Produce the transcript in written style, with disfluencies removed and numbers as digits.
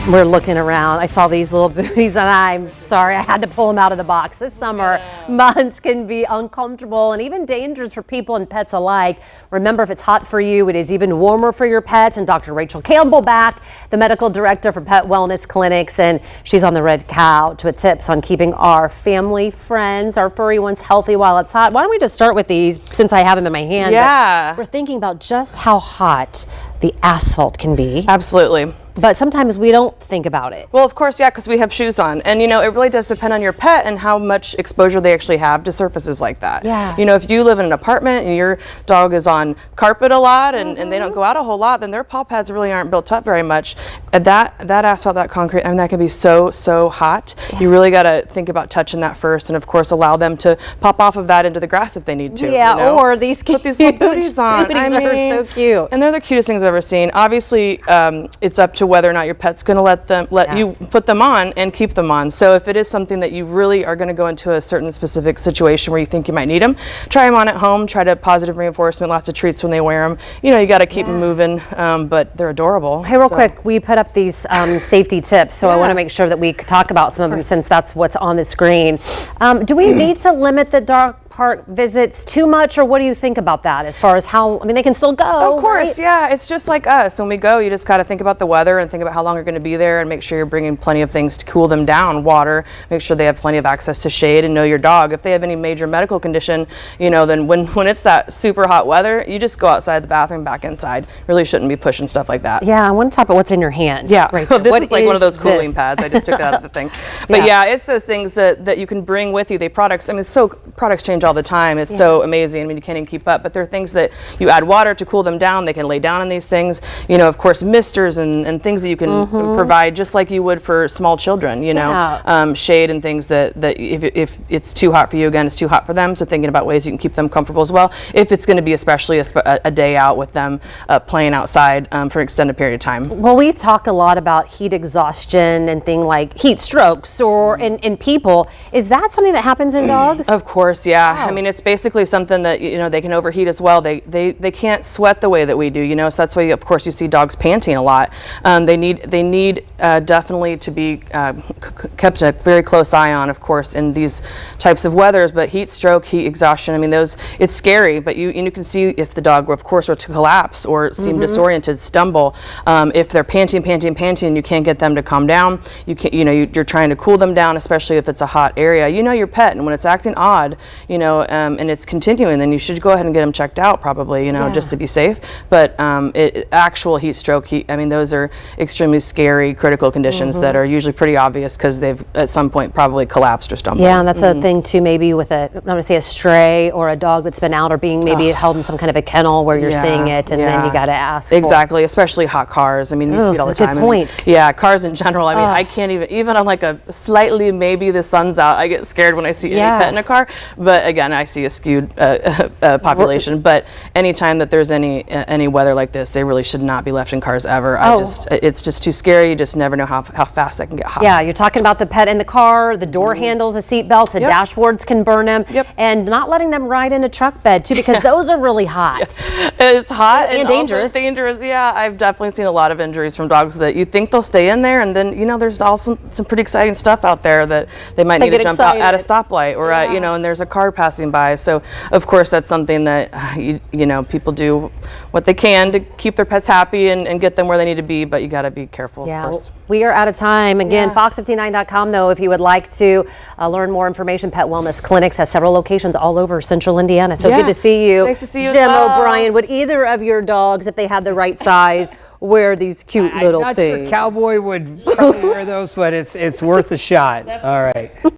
We're looking around. I saw these little booties and I'm sorry I had to pull them out of the box. This summer months can be uncomfortable and even dangerous for people and pets alike. Remember, if it's hot for you, it is even warmer for your pets. And Dr. Rachel Campbell back, the medical director for Pet Wellness Clinics, and she's on the red couch with tips on keeping our family friends, our furry ones, healthy while it's hot. Why don't we just start with these since I have them in my hand? Yeah. But we're thinking about just how hot the asphalt can be. Absolutely. But sometimes we don't think about it. Well, of course, yeah, because we have shoes on. And, you know, it really does depend on your pet and how much exposure they actually have to surfaces like that. Yeah. You know, if you live in an apartment and your dog is on carpet a lot and they don't go out a whole lot, then their paw pads really aren't built up very much. That asphalt, that concrete, I mean, that can be so hot. Yeah. You really got to think about touching that first and, of course, allow them to pop off of that into the grass if they need to. Yeah, you know? Or these cute Put these little booties on. Booties I mean, are so cute. And they're the cutest things I've ever seen. Obviously, it's up to whether or not your pet's going to let you put them on and keep them on. So if it is something that you really are going to go into a certain specific situation where you think you might need them, try them on at home, try to positive reinforcement, lots of treats when they wear them. You know, you got to keep them moving, but they're adorable. Hey, real quick, we put up these safety tips, so I want to make sure that we talk about some of them since that's what's on the screen. Do we need to limit the dog park visits too much, or what do you think about that as far as how, I mean, they can still go, Of course, right? Yeah, it's just like us. When we go, you just got to think about the weather and think about how long you're going to be there and make sure you're bringing plenty of things to cool them down, water, make sure they have plenty of access to shade, and know your dog. If they have any major medical condition, you know, then when it's that super hot weather, you just go outside the bathroom, back inside. Really shouldn't be pushing stuff like that. Yeah, I want to talk about what's in your hand. Yeah, right this what is like one of those cooling this? pads. I just took it out of the thing. But yeah, it's those things that you can bring with you. Products change all the time. It's so amazing. I mean, you can't even keep up. But there are things that you add water to cool them down. They can lay down in these things. You know, of course, misters and things that you can provide just like you would for small children. You know, shade and things that if it's too hot for you, again, it's too hot for them. So thinking about ways you can keep them comfortable as well. If it's going to be especially a day out with them playing outside for an extended period of time. Well, we talk a lot about heat exhaustion and things like heat strokes or in people. Is that something that happens in dogs? Of course, yeah. Wow. I mean, it's basically something that, you know, they can overheat as well. They can't sweat the way that we do, you know, so that's why, of course, you see dogs panting a lot. They need definitely to be kept a very close eye on, of course, in these types of weathers. But heat stroke, heat exhaustion, I mean, it's scary, but you can see if the dog, of course, were to collapse or seem disoriented, stumble. If they're panting, you can't get them to calm down. You're trying to cool them down, especially if it's a hot area. You know your pet, and when it's acting odd, you know, and it's continuing, then you should go ahead and get them checked out, probably, you know, just to be safe. But actual heat stroke, I mean, those are extremely scary, critical conditions that are usually pretty obvious because they've at some point probably collapsed or stumbled. Yeah, and that's a thing too, maybe with I'm going to say a stray or a dog that's been out or being maybe held in some kind of a kennel where you're seeing it, and then you got to ask. Exactly, especially hot cars. I mean, you see it all the time. Good point. Yeah, cars in general. I mean, I can't even on like a slightly, maybe the sun's out, I get scared when I see any pet in a car. But again, I see a skewed population. But anytime that there's any weather like this, they really should not be left in cars ever. It's just too scary. You just never know how fast that can get hot. Yeah, you're talking about the pet in the car, the door handles, the seat belts, the dashboards can burn them, and not letting them ride in a truck bed too, because those are really hot. It's hot and dangerous. Dangerous. Yeah, I've definitely seen a lot of injuries from dogs that you think they'll stay in there, and then, you know, there's also some pretty exciting stuff out there that they might need to jump out at a stoplight or you know, and there's a car passing by. So of course that's something that you know, people do what they can to keep their pets happy and get them where they need to be, but you got to be careful, of course. We are out of time. Again, fox59.com, though, if you would like to learn more information. Pet Wellness Clinics has several locations all over central Indiana. So good to see you. Nice to see you Jim as well. O'Brien, would either of your dogs, if they had the right size, wear these cute little things? I'm not sure Cowboy would probably wear those, but it's worth a shot. All right.